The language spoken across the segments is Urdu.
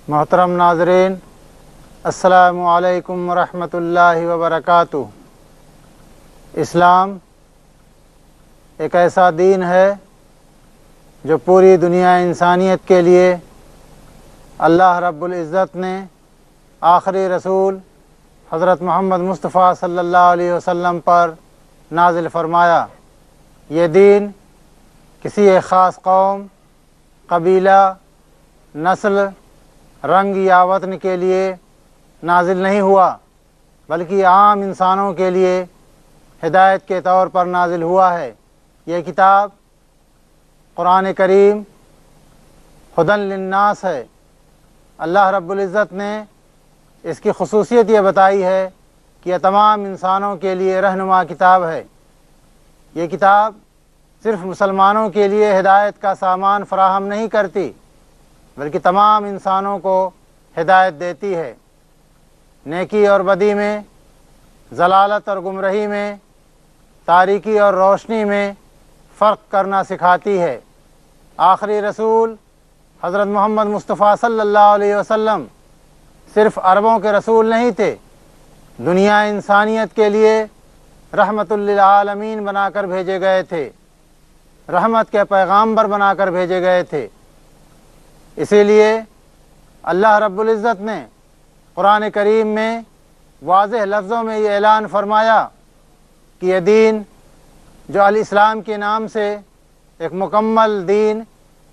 محترم ناظرین، السلام علیکم ورحمۃ اللہ وبرکاتہ۔ اسلام ایک ایسا دین ہے جو پوری دنیا انسانیت کے لیے اللہ رب العزت نے آخری رسول حضرت محمد مصطفیٰ صلی اللہ علیہ وسلم پر نازل فرمایا۔ یہ دین کسی ایک خاص قوم، قبیلہ، نسل، رنگ یا وطن کے لیے نازل نہیں ہوا، بلکہ عام انسانوں کے لیے ہدایت کے طور پر نازل ہوا ہے۔ یہ کتاب قرآن کریم ہدی للناس ہے۔ اللہ رب العزت نے اس کی خصوصیت یہ بتائی ہے کہ یہ تمام انسانوں کے لیے رہنما کتاب ہے۔ یہ کتاب صرف مسلمانوں کے لیے ہدایت کا سامان فراہم نہیں کرتی، بلکہ تمام انسانوں کو ہدایت دیتی ہے۔ نیکی اور بدی میں، ضلالت اور گمراہی میں، تاریکی اور روشنی میں فرق کرنا سکھاتی ہے۔ آخری رسول حضرت محمد مصطفیٰ صلی اللہ علیہ وسلم صرف عربوں کے رسول نہیں تھے، دنیا انسانیت کے لیے رحمت للعالمین بنا کر بھیجے گئے تھے، رحمت کے پیغامبر بنا کر بھیجے گئے تھے۔ اسی لیے اللہ رب العزت نے قرآن کریم میں واضح لفظوں میں یہ اعلان فرمایا کہ یہ دین جو الاسلام کے نام سے ایک مکمل دین،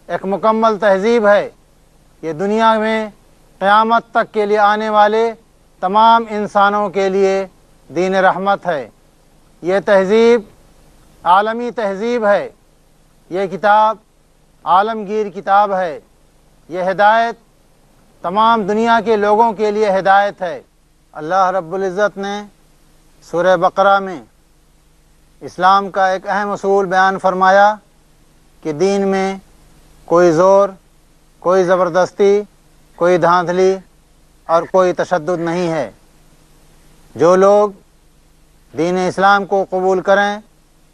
ایک مکمل تہذیب ہے، یہ دنیا میں قیامت تک کے لیے آنے والے تمام انسانوں کے لیے دین رحمت ہے۔ یہ تہذیب عالمی تہذیب ہے، یہ کتاب عالمگیر کتاب ہے، یہ ہدایت تمام دنیا کے لوگوں کے لیے ہدایت ہے۔ اللہ رب العزت نے سورہ بقرہ میں اسلام کا ایک اہم اصول بیان فرمایا کہ دین میں کوئی زور، کوئی زبردستی، کوئی دھاندلی اور کوئی تشدد نہیں ہے۔ جو لوگ دین اسلام کو قبول کریں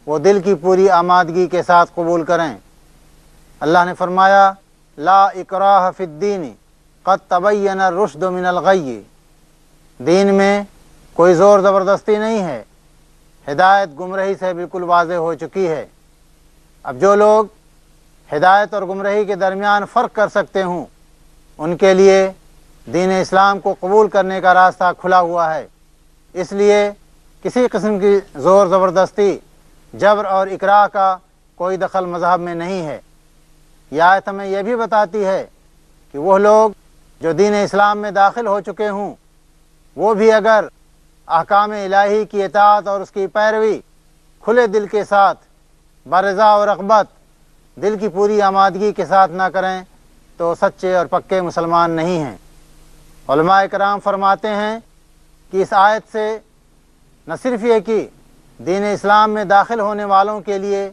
وہ دل کی پوری آمادگی کے ساتھ قبول کریں۔ اللہ نے فرمایا لا اکراہ فی الدین قد تبین الرشد من الغی۔ دین میں کوئی زور زبردستی نہیں ہے، ہدایت گمراہی سے بالکل واضح ہو چکی ہے۔ اب جو لوگ ہدایت اور گمراہی کے درمیان فرق کر سکتے ہوں، ان کے لیے دین اسلام کو قبول کرنے کا راستہ کھلا ہوا ہے۔ اس لیے کسی قسم کی زور زبردستی، جبر اور اکراہ کا کوئی دخل مذہب میں نہیں ہے۔ یہ آیت ہمیں یہ بھی بتاتی ہے کہ وہ لوگ جو دین اسلام میں داخل ہو چکے ہوں، وہ بھی اگر احکام الہی کی اطاعت اور اس کی پیروی کھلے دل کے ساتھ، برضا و رغبت، دل کی پوری آمادگی کے ساتھ نہ کریں تو سچے اور پکے مسلمان نہیں ہیں۔ علماء کرام فرماتے ہیں کہ اس آیت سے نہ صرف یہ کہ دین اسلام میں داخل ہونے والوں کے لیے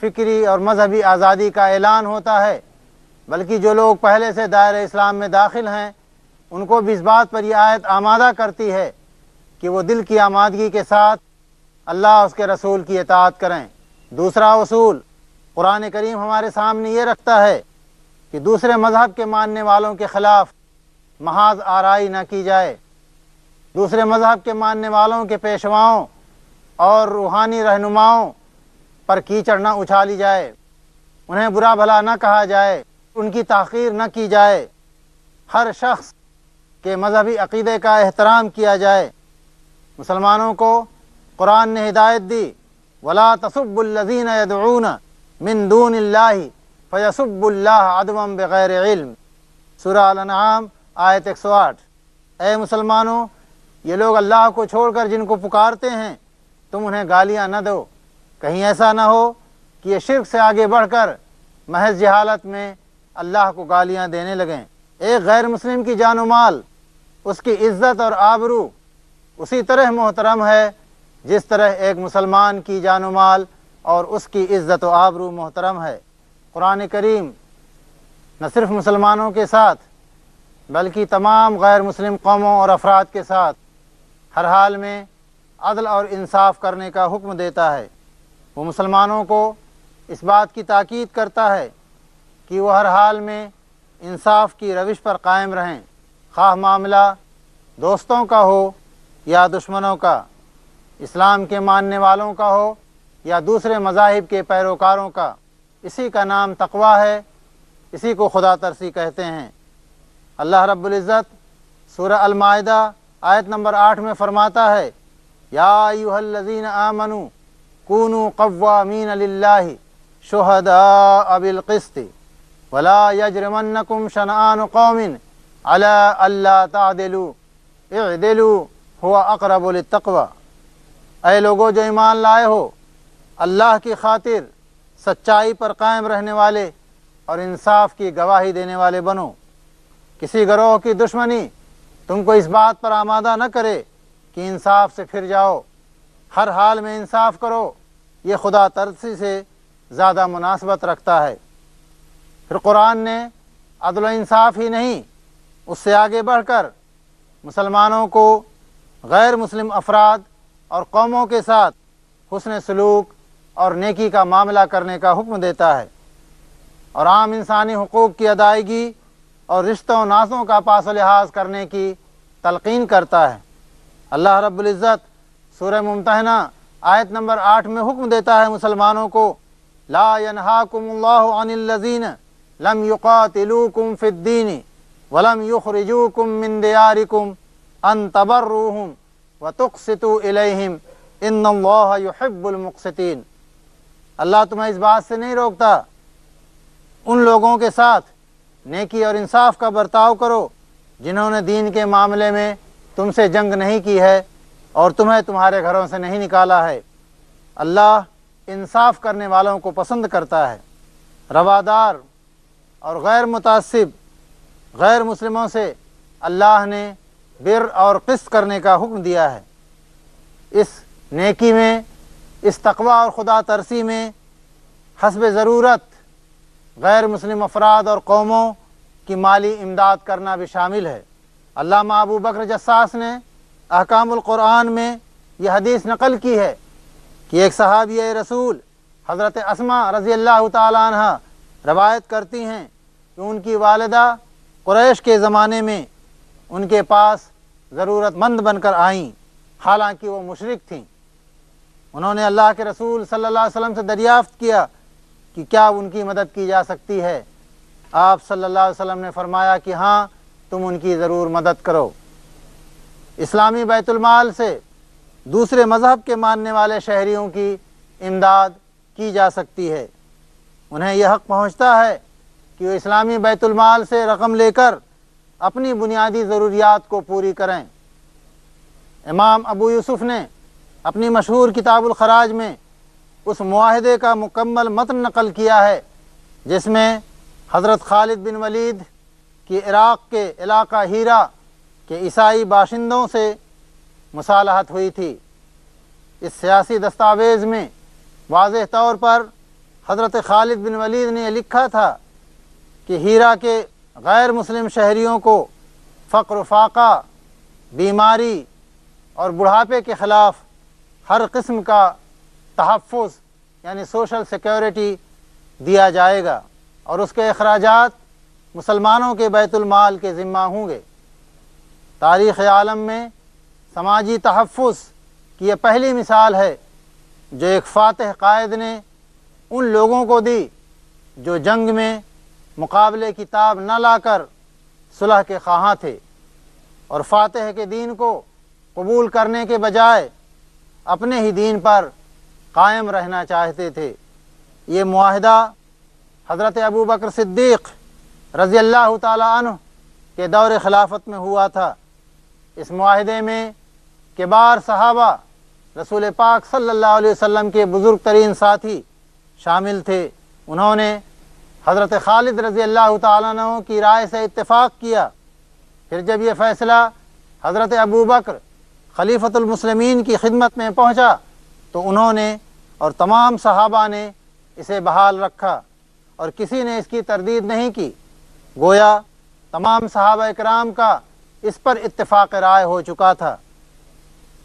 فکری اور مذہبی آزادی کا اعلان ہوتا ہے، بلکہ جو لوگ پہلے سے دائرہ اسلام میں داخل ہیں ان کو بھی اس بات پر یہ آیت آمادہ کرتی ہے کہ وہ دل کی آمادگی کے ساتھ اللہ اس کے رسول کی اطاعت کریں۔ دوسرا اصول قرآن کریم ہمارے سامنے یہ رکھتا ہے کہ دوسرے مذہب کے ماننے والوں کے خلاف محاذ آرائی نہ کی جائے، دوسرے مذہب کے ماننے والوں کے پیشواؤں اور روحانی رہنماؤں پر کیچڑ نہ اچھالی جائے، انہیں برا بھلا نہ کہا جائے، ان کی تحقیر نہ کی جائے، ہر شخص کے مذہبی عقیدے کا احترام کیا جائے۔ مسلمانوں کو قرآن نے ہدایت دی وَلَا تَسُبُّوا الَّذِينَ يَدْعُونَ مِن دُونِ اللَّهِ فَيَسُبُّوا اللَّهَ عَدْوًا بِغَيْرِ علم۔ سورہ الانعام آیت 108۔ اے مسلمانوں، یہ لوگ اللہ کو چھوڑ کر جن کو پکارتے ہیں تم انہیں گالیاں نہ دو، کہیں ایسا نہ ہو کہ یہ شرک سے آگے بڑھ کر محض جہالت میں اللہ کو گالیاں دینے لگیں۔ ایک غیر مسلم کی جان و مال، اس کی عزت اور آبرو اسی طرح محترم ہے جس طرح ایک مسلمان کی جان و مال اور اس کی عزت و آبرو محترم ہے۔ قرآن کریم نہ صرف مسلمانوں کے ساتھ بلکہ تمام غیر مسلم قوموں اور افراد کے ساتھ ہر حال میں عدل اور انصاف کرنے کا حکم دیتا ہے۔ وہ مسلمانوں کو اس بات کی تاکید کرتا ہے کہ وہ ہر حال میں انصاف کی روش پر قائم رہیں، خواہ معاملہ دوستوں کا ہو یا دشمنوں کا، اسلام کے ماننے والوں کا ہو یا دوسرے مذاہب کے پیروکاروں کا۔ اسی کا نام تقویٰ ہے، اسی کو خدا ترسی کہتے ہیں۔ اللہ رب العزت سورہ المائدہ آیت نمبر 8 میں فرماتا ہے، یا ایھا الذین آمنوا کونوا قوامین للہ شہداء بالقسط ولا یجرمنکم شنآن قوم علی الا تعدلوا اعدلوا هو اقرب للتقوی۔ اے لوگو جو ایمان لائے ہو، اللہ کی خاطر سچائی پر قائم رہنے والے اور انصاف کی گواہی دینے والے بنو۔ کسی گروہ کی دشمنی تم کو اس بات پر آمادہ نہ کرے کہ انصاف سے پھر جاؤ، ہر حال میں انصاف کرو، یہ خدا ترسی سے زیادہ مناسبت رکھتا ہے۔ پھر قرآن نے عدل و انصاف ہی نہیں، اس سے آگے بڑھ کر مسلمانوں کو غیر مسلم افراد اور قوموں کے ساتھ حسن سلوک اور نیکی کا معاملہ کرنے کا حکم دیتا ہے، اور عام انسانی حقوق کی ادائیگی اور رشتوں و ناسوں کا پاس و لحاظ کرنے کی تلقین کرتا ہے۔ اللہ رب العزت سورہ ممتحنہ آیت نمبر 8 میں حکم دیتا ہے مسلمانوں کو، لا ینہاکم اللہ عن الذین لم یقاتلوکم فی الدین ولم یخرجوکم من دیارکم ان تبروہم وتقسطوا الیہم ان اللہ یحب المقسطین۔ اللہ تمہیں اس بات سے نہیں روکتا ان لوگوں کے ساتھ نیکی اور انصاف کا برتاؤ کرو جنہوں نے دین کے معاملے میں تم سے جنگ نہیں کی ہے اور تمہیں تمہارے گھروں سے نہیں نکالا ہے۔ اللہ انصاف کرنے والوں کو پسند کرتا ہے۔ روادار اور غیر متعصب غیر مسلموں سے اللہ نے بر اور قسط کرنے کا حکم دیا ہے۔ اس نیکی میں، اس تقویٰ اور خدا ترسی میں حسب ضرورت غیر مسلم افراد اور قوموں کی مالی امداد کرنا بھی شامل ہے۔ علامہ ابو بکر جساس نے احکام القرآن میں یہ حدیث نقل کی ہے کہ ایک صحابی رسول حضرت اسماء رضی اللہ تعالیٰ عنہ روایت کرتی ہیں کہ ان کی والدہ قریش کے زمانے میں ان کے پاس ضرورت مند بن کر آئیں، حالانکہ وہ مشرک تھیں۔ انہوں نے اللہ کے رسول صلی اللہ علیہ وسلم سے دریافت کیا کہ کیا ان کی مدد کی جا سکتی ہے۔ آپ صلی اللہ علیہ وسلم نے فرمایا کہ ہاں، تم ان کی ضرور مدد کرو۔ اسلامی بیت المال سے دوسرے مذہب کے ماننے والے شہریوں کی امداد کی جا سکتی ہے۔ انہیں یہ حق پہنچتا ہے کہ وہ اسلامی بیت المال سے رقم لے کر اپنی بنیادی ضروریات کو پوری کریں۔ امام ابو یوسف نے اپنی مشہور کتاب الخراج میں اس معاہدے کا مکمل متن نقل کیا ہے جس میں حضرت خالد بن ولید کی عراق کے علاقہ ہیرا کے عیسائی باشندوں سے مصالحت ہوئی تھی۔ اس سیاسی دستاویز میں واضح طور پر حضرت خالد بن ولید نے یہ لکھا تھا کہ ہیرا کے غیر مسلم شہریوں کو فقر و فاقہ، بیماری اور بڑھاپے کے خلاف ہر قسم کا تحفظ یعنی سوشل سیکیورٹی دیا جائے گا اور اس کے اخراجات مسلمانوں کے بیت المال کے ذمہ ہوں گے۔ تاریخ عالم میں سماجی تحفظ کی یہ پہلی مثال ہے جو ایک فاتح قائد نے ان لوگوں کو دی جو جنگ میں مقابلے کی تاب نہ لا کر صلح کے خواہاں تھے اور فاتح کے دین کو قبول کرنے کے بجائے اپنے ہی دین پر قائم رہنا چاہتے تھے۔ یہ معاہدہ حضرت ابو بکر صدیق رضی اللہ تعالیٰ عنہ کے دور خلافت میں ہوا تھا۔ اس معاہدے میں کبار صحابہ رسول پاک صلی اللہ علیہ وسلم کے بزرگ ترین ساتھی شامل تھے۔ انہوں نے حضرت خالد رضی اللہ تعالیٰ عنہ کی رائے سے اتفاق کیا۔ پھر جب یہ فیصلہ حضرت ابو بکر خلیفۃ المسلمین کی خدمت میں پہنچا تو انہوں نے اور تمام صحابہ نے اسے بحال رکھا اور کسی نے اس کی تردید نہیں کی۔ گویا تمام صحابہ اکرام کا اس پر اتفاق رائے ہو چکا تھا۔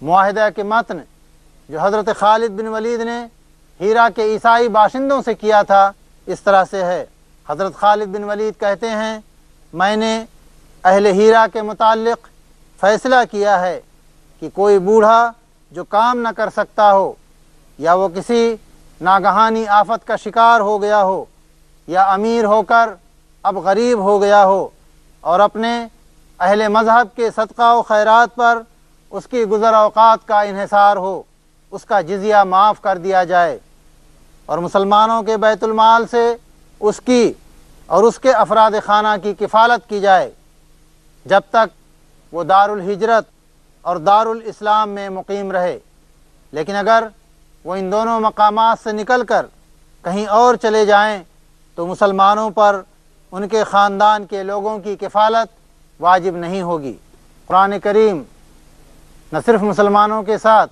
معاہدہ کے متن جو حضرت خالد بن ولید نے ہیرا کے عیسائی باشندوں سے کیا تھا اس طرح سے ہے۔ حضرت خالد بن ولید کہتے ہیں میں نے اہل ہیرا کے متعلق فیصلہ کیا ہے کہ کوئی بوڑھا جو کام نہ کر سکتا ہو، یا وہ کسی ناگہانی آفت کا شکار ہو گیا ہو، یا امیر ہو کر اب غریب ہو گیا ہو، اور اپنے اہل مذہب کے صدقہ و خیرات پر اس کی گزر اوقات کا انحصار ہو، اس کا جزیہ معاف کر دیا جائے، اور مسلمانوں کے بیت المال سے اس کی اور اس کے افراد خانہ کی کفالت کی جائے جب تک وہ دار الہجرت اور دار الاسلام میں مقیم رہے۔ لیکن اگر وہ ان دونوں مقامات سے نکل کر کہیں اور چلے جائیں تو مسلمانوں پر ان کے خاندان کے لوگوں کی کفالت واجب نہیں ہوگی۔ قرآن کریم نہ صرف مسلمانوں کے ساتھ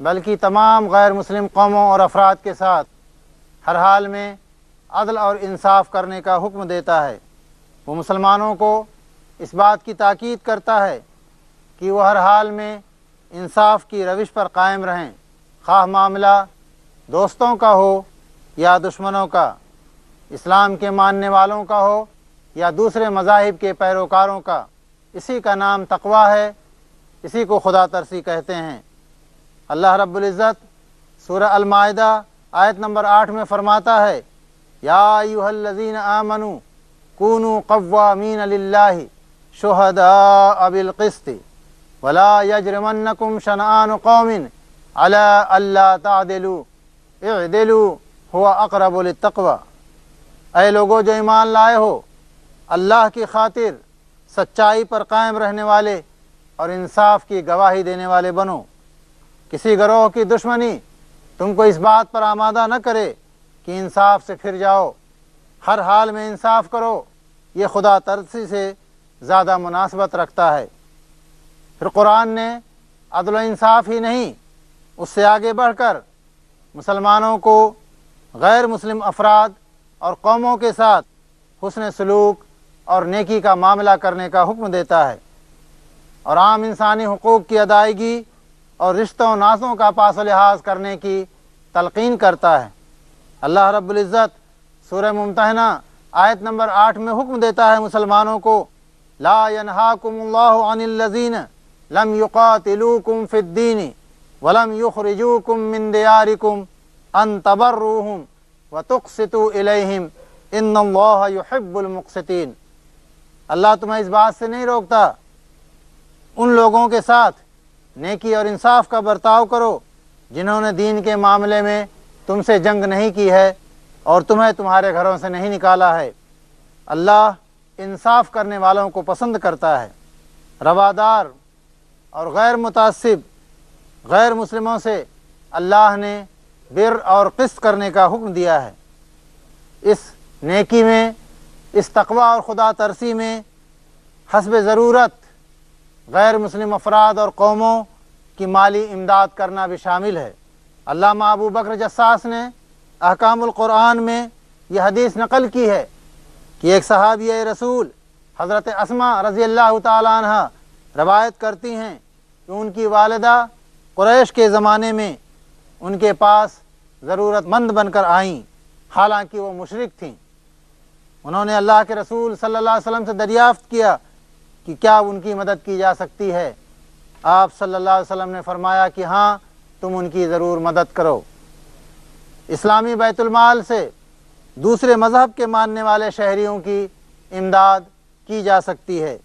بلکہ تمام غیر مسلم قوموں اور افراد کے ساتھ ہر حال میں عدل اور انصاف کرنے کا حکم دیتا ہے۔ وہ مسلمانوں کو اس بات کی تاکید کرتا ہے کہ وہ ہر حال میں انصاف کی روش پر قائم رہیں، خواہ معاملہ دوستوں کا ہو یا دشمنوں کا، اسلام کے ماننے والوں کا ہو یا دوسرے مذاہب کے پیروکاروں کا۔ اسی کا نام تقویٰ ہے، اسی کو خدا ترسی کہتے ہیں۔ اللہ رب العزت سورہ المائدہ آیت نمبر 8 میں فرماتا ہے، یا ایھا الذین آمنوا کونوا قوامین للہ شہداء بالقسط ولا یجرمنکم شنآن قوم علی الا تعدلوا اعدلوا هو اقرب للتقوی۔ اے لوگو جو ایمان لائے ہو، اللہ کی خاطر سچائی پر قائم رہنے والے اور انصاف کی گواہی دینے والے بنو۔ کسی گروہ کی دشمنی تم کو اس بات پر آمادہ نہ کرے کہ انصاف سے پھر جاؤ، ہر حال میں انصاف کرو، یہ خدا ترسی سے زیادہ مناسبت رکھتا ہے۔ پھر قرآن نے عدل و انصاف ہی نہیں، اس سے آگے بڑھ کر مسلمانوں کو غیر مسلم افراد اور قوموں کے ساتھ حسن سلوک اور نیکی کا معاملہ کرنے کا حکم دیتا ہے، اور عام انسانی حقوق کی ادائیگی اور رشتوں و ناسوں کا پاس و لحاظ کرنے کی تلقین کرتا ہے۔ اللہ رب العزت سورہ ممتحنہ آیت نمبر 8 میں حکم دیتا ہے مسلمانوں کو، لا ینہاکم اللہ عن الذین لم یقاتلوکم فی الدین ولم یخرجوکم من دیارکم ان تبروہم وتقسطوا الیہم ان اللہ یحب المقسطین۔ اللہ تمہیں اس بات سے نہیں روکتا ان لوگوں کے ساتھ نیکی اور انصاف کا برتاؤ کرو جنہوں نے دین کے معاملے میں تم سے جنگ نہیں کی ہے اور تمہیں تمہارے گھروں سے نہیں نکالا ہے۔ اللہ انصاف کرنے والوں کو پسند کرتا ہے۔ روادار اور غیر متعصب غیر مسلموں سے اللہ نے بر اور قسط کرنے کا حکم دیا ہے۔ اس نیکی میں، اس تقویٰ اور خدا ترسی میں حسب ضرورت غیر مسلم افراد اور قوموں کی مالی امداد کرنا بھی شامل ہے۔ علامہ ابو بکر جساس نے احکام القرآن میں یہ حدیث نقل کی ہے کہ ایک صحابیہ رسول حضرت اسماء رضی اللہ تعالیٰ عنہ روایت کرتی ہیں کہ ان کی والدہ قریش کے زمانے میں ان کے پاس ضرورت مند بن کر آئیں، حالانکہ وہ مشرک تھیں۔ انہوں نے اللہ کے رسول صلی اللہ علیہ وسلم سے دریافت کیا کہ کیا ان کی مدد کی جا سکتی ہے۔ آپ صلی اللہ علیہ وسلم نے فرمایا کہ ہاں، تم ان کی ضرور مدد کرو۔ اسلامی بیت المال سے دوسرے مذہب کے ماننے والے شہریوں کی امداد کی جا سکتی ہے۔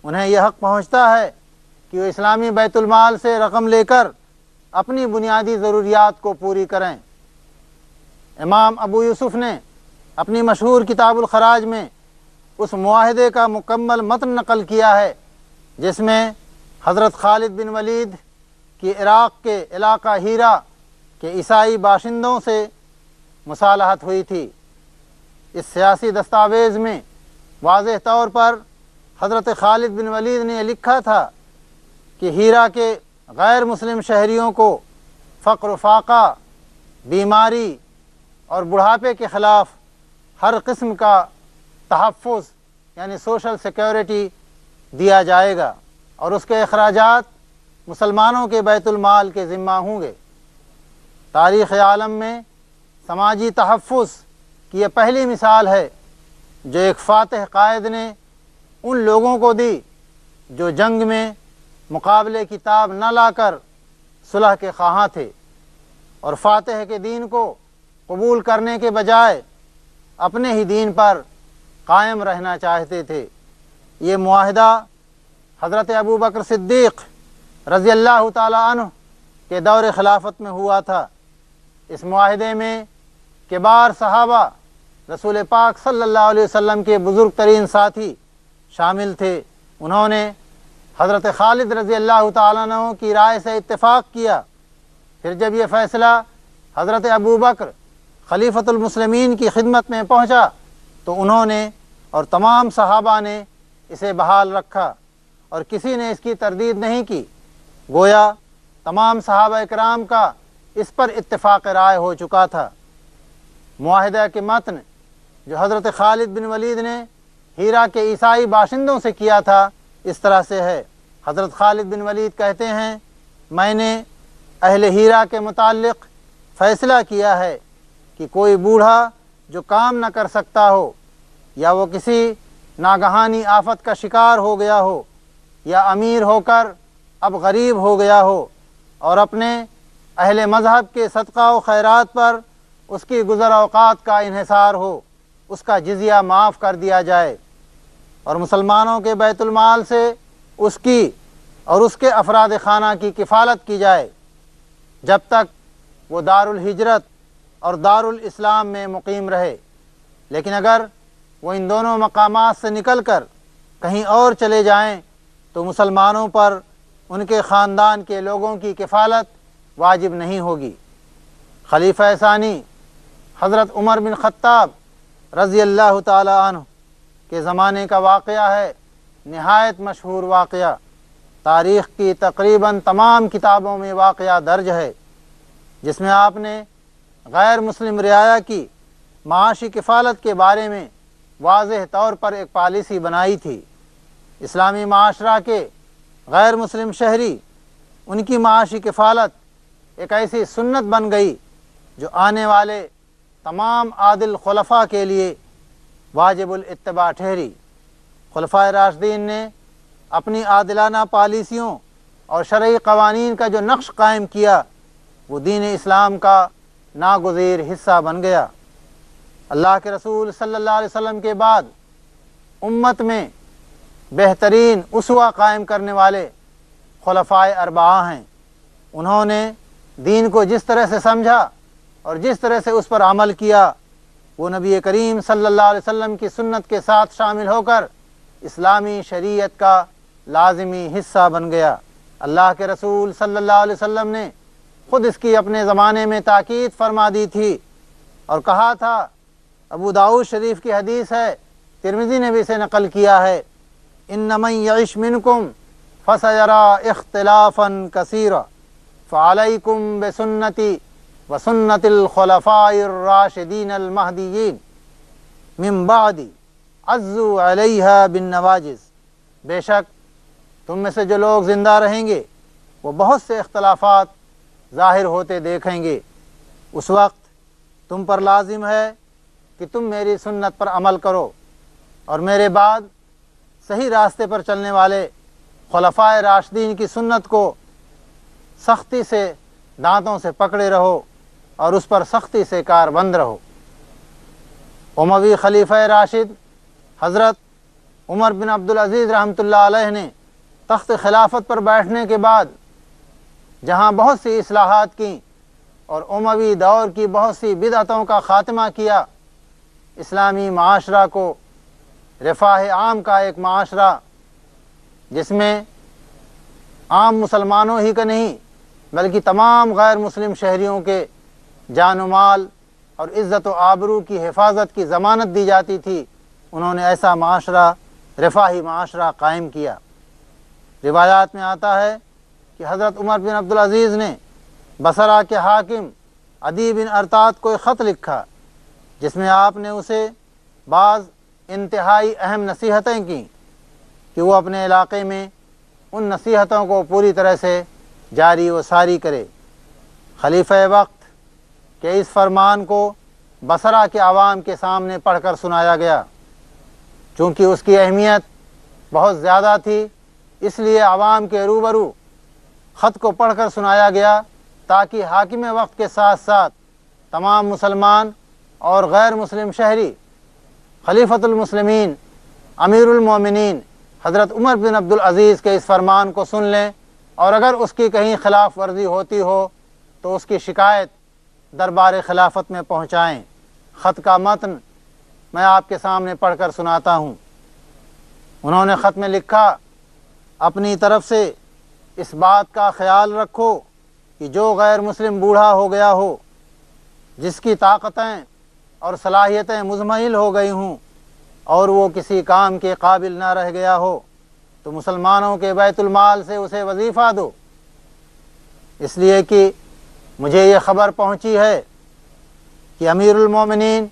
انہیں یہ حق پہنچتا ہے کہ وہ اسلامی بیت المال سے رقم لے کر اپنی بنیادی ضروریات کو پوری کریں۔ امام ابو یوسف نے اپنی مشہور کتاب الخراج میں اس معاہدے کا مکمل متن نقل کیا ہے جس میں حضرت خالد بن ولید کی عراق کے علاقہ ہیرا کے عیسائی باشندوں سے مصالحت ہوئی تھی۔ اس سیاسی دستاویز میں واضح طور پر حضرت خالد بن ولید نے یہ لکھا تھا کہ ہیرا کے غیر مسلم شہریوں کو فقر و فاقہ، بیماری اور بڑھاپے کے خلاف ہر قسم کا تحفظ یعنی سوشل سیکیورٹی دیا جائے گا، اور اس کے اخراجات مسلمانوں کے بیت المال کے ذمہ ہوں گے۔ تاریخ عالم میں سماجی تحفظ کی یہ پہلی مثال ہے جو ایک فاتح قائد نے ان لوگوں کو دی جو جنگ میں مقابلے کی تاب نہ لا کر صلح کے خواہاں تھے اور فاتح کے دین کو قبول کرنے کے بجائے اپنے ہی دین پر قائم رہنا چاہتے تھے۔ یہ معاہدہ حضرت ابو بکر صدیق رضی اللہ تعالی عنہ کے دور خلافت میں ہوا تھا۔ اس معاہدے میں کبار صحابہ رسول پاک صلی اللہ علیہ وسلم کے بزرگ ترین ساتھی شامل تھے۔ انہوں نے حضرت خالد رضی اللہ تعالیٰ عنہ کی رائے سے اتفاق کیا۔ پھر جب یہ فیصلہ حضرت ابو بکر خلیفۃ المسلمین کی خدمت میں پہنچا تو انہوں نے اور تمام صحابہ نے اسے بحال رکھا اور کسی نے اس کی تردید نہیں کی۔ گویا تمام صحابہ کرام کا اس پر اتفاق رائے ہو چکا تھا۔ معاہدہ کے متن جو حضرت خالد بن ولید نے ہیرا کے عیسائی باشندوں سے کیا تھا اس طرح سے ہے۔ حضرت خالد بن ولید کہتے ہیں، میں نے اہل ہیرا کے متعلق فیصلہ کیا ہے کہ کوئی بوڑھا جو کام نہ کر سکتا ہو یا وہ کسی ناگہانی آفت کا شکار ہو گیا ہو یا امیر ہو کر اب غریب ہو گیا ہو اور اپنے اہل مذہب کے صدقہ و خیرات پر اس کی گزر اوقات کا انحصار ہو، اس کا جزیہ معاف کر دیا جائے اور مسلمانوں کے بیت المال سے اس کی اور اس کے افراد خانہ کی کفالت کی جائے جب تک وہ دار الہجرت اور دار الاسلام میں مقیم رہے۔ لیکن اگر وہ ان دونوں مقامات سے نکل کر کہیں اور چلے جائیں تو مسلمانوں پر ان کے خاندان کے لوگوں کی کفالت واجب نہیں ہوگی۔ خلیفہ ثانی حضرت عمر بن خطاب رضی اللہ تعالی عنہ کے زمانے کا واقعہ ہے، نہایت مشہور واقعہ، تاریخ کی تقریباً تمام کتابوں میں واقعہ درج ہے، جس میں آپ نے غیر مسلم رعایا کی معاشی کفالت کے بارے میں واضح طور پر ایک پالیسی بنائی تھی۔ اسلامی معاشرہ کے غیر مسلم شہری ان کی معاشی کفالت ایک ایسی سنت بن گئی جو آنے والے تمام عادل خلفاء کے لیے واجب الاتباع ٹھہری۔ خلفائے راشدین نے اپنی عادلانہ پالیسیوں اور شرعی قوانین کا جو نقش قائم کیا وہ دین اسلام کا ناگزیر حصہ بن گیا۔ اللہ کے رسول صلی اللہ علیہ وسلم کے بعد امت میں بہترین اسوہ قائم کرنے والے خلفائے اربعہ ہیں۔ انہوں نے دین کو جس طرح سے سمجھا اور جس طرح سے اس پر عمل کیا وہ نبی کریم صلی اللہ علیہ وسلم کی سنت کے ساتھ شامل ہو کر اسلامی شریعت کا لازمی حصہ بن گیا۔ اللہ کے رسول صلی اللہ علیہ وسلم نے خود اس کی اپنے زمانے میں تاکید فرما دی تھی اور کہا تھا، ابو داؤد شریف کی حدیث ہے، ترمذی نے بھی اسے نقل کیا ہے، ان من یعش منکم فسیری اختلافا کثیرا فعلیکم بسنتی وسنت الخلفاء الراشدین المہدیین من بعدی عضوا علیہا بالنواجذ۔ بے شک تم میں سے جو لوگ زندہ رہیں گے وہ بہت سے اختلافات ظاہر ہوتے دیکھیں گے، اس وقت تم پر لازم ہے کہ تم میری سنت پر عمل کرو اور میرے بعد صحیح راستے پر چلنے والے خلفائے راشدین کی سنت کو سختی سے دانتوں سے پکڑے رہو اور اس پر سختی سے کاربند رہو۔ اموی خلیفہ راشد حضرت عمر بن عبدالعزیز رحمۃ اللہ علیہ نے تخت خلافت پر بیٹھنے کے بعد جہاں بہت سی اصلاحات کیں اور اموی دور کی بہت سی بدعتوں کا خاتمہ کیا، اسلامی معاشرہ کو رفاہ عام کا ایک معاشرہ جس میں عام مسلمانوں ہی کا نہیں بلکہ تمام غیر مسلم شہریوں کے جان و مال اور عزت و آبرو کی حفاظت کی ضمانت دی جاتی تھی، انہوں نے ایسا معاشرہ، رفاہی معاشرہ قائم کیا۔ روایات میں آتا ہے کہ حضرت عمر بن عبدالعزیز نے بصرہ کے حاکم عدی بن ارطاد کو ایک خط لکھا جس میں آپ نے اسے بعض انتہائی اہم نصیحتیں کیں کہ وہ اپنے علاقے میں ان نصیحتوں کو پوری طرح سے جاری و ساری کرے۔ خلیفہ وقت کے اس فرمان کو بصرہ کے عوام کے سامنے پڑھ کر سنایا گیا۔ چونکہ اس کی اہمیت بہت زیادہ تھی، اس لیے عوام کے روبرو خط کو پڑھ کر سنایا گیا تاکہ حاکم وقت کے ساتھ ساتھ تمام مسلمان اور غیر مسلم شہری خلیفۃ المسلمین امیر المومنین حضرت عمر بن عبدالعزیز کے اس فرمان کو سن لیں، اور اگر اس کی کہیں خلاف ورزی ہوتی ہو تو اس کی شکایت دربار خلافت میں پہنچائیں۔ خط کا متن میں آپ کے سامنے پڑھ کر سناتا ہوں۔ انہوں نے خط میں لکھا، اپنی طرف سے اس بات کا خیال رکھو کہ جو غیر مسلم بوڑھا ہو گیا ہو، جس کی طاقتیں اور صلاحیتیں مزمحل ہو گئی ہوں اور وہ کسی کام کے قابل نہ رہ گیا ہو، تو مسلمانوں کے بیت المال سے اسے وظیفہ دو، اس لیے کہ مجھے یہ خبر پہنچی ہے کہ امیر المومنین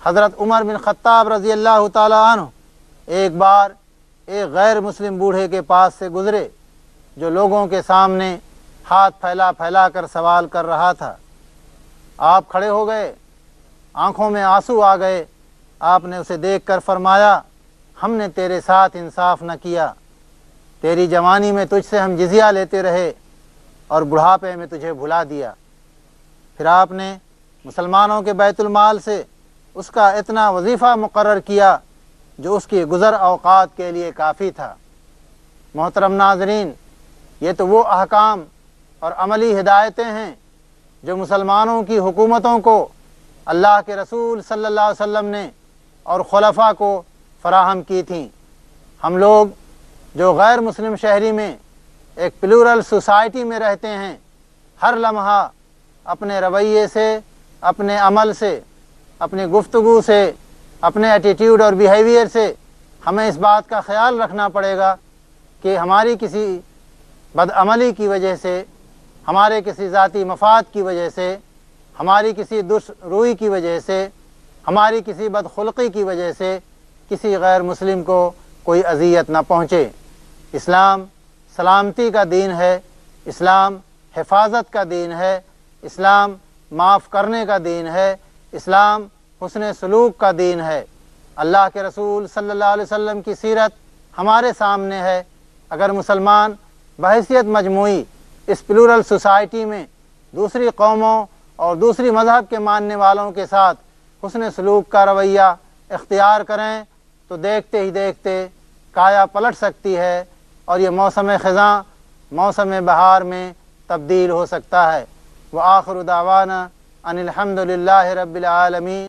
حضرت عمر بن خطاب رضی اللہ تعالیٰ عنہ ایک بار ایک غیر مسلم بوڑھے کے پاس سے گزرے جو لوگوں کے سامنے ہاتھ پھیلا پھیلا کر سوال کر رہا تھا۔ آپ کھڑے ہو گئے، آنکھوں میں آنسو آ گئے۔ آپ نے اسے دیکھ کر فرمایا، ہم نے تیرے ساتھ انصاف نہ کیا، تیری جوانی میں تجھ سے ہم جزیہ لیتے رہے اور بڑھاپے میں تجھے بھلا دیا۔ پھر آپ نے مسلمانوں کے بیت المال سے اس کا اتنا وظیفہ مقرر کیا جو اس کی گزر اوقات کے لیے کافی تھا۔ محترم ناظرین، یہ تو وہ احکام اور عملی ہدایتیں ہیں جو مسلمانوں کی حکومتوں کو اللہ کے رسول صلی اللہ علیہ وسلم نے اور خلفاء کو فراہم کی تھیں۔ ہم لوگ جو غیر مسلم شہری میں ایک پلورل سوسائٹی میں رہتے ہیں، ہر لمحہ اپنے رویے سے، اپنے عمل سے، اپنی گفتگو سے، اپنے ایٹیٹیوڈ اور بیہیویئر سے ہمیں اس بات کا خیال رکھنا پڑے گا کہ ہماری کسی بدعملی کی وجہ سے، ہمارے کسی ذاتی مفاد کی وجہ سے، ہماری کسی روی کی وجہ سے، ہماری کسی بدخلقی کی وجہ سے کسی غیر مسلم کو کوئی اذیت نہ پہنچے۔ اسلام سلامتی کا دین ہے، اسلام حفاظت کا دین ہے، اسلام معاف کرنے کا دین ہے، اسلام حسن سلوک کا دین ہے۔ اللہ کے رسول صلی اللہ علیہ وسلم کی سیرت ہمارے سامنے ہے۔ اگر مسلمان بحیثیت مجموعی اس پلورل سوسائٹی میں دوسری قوموں اور دوسری مذہب کے ماننے والوں کے ساتھ حسن سلوک کا رویہ اختیار کریں تو دیکھتے ہی دیکھتے کایا پلٹ سکتی ہے اور یہ موسم خزاں موسم بہار میں تبدیل ہو سکتا ہے۔ وآخر دعوانا ان الحمد للہ رب العالمین۔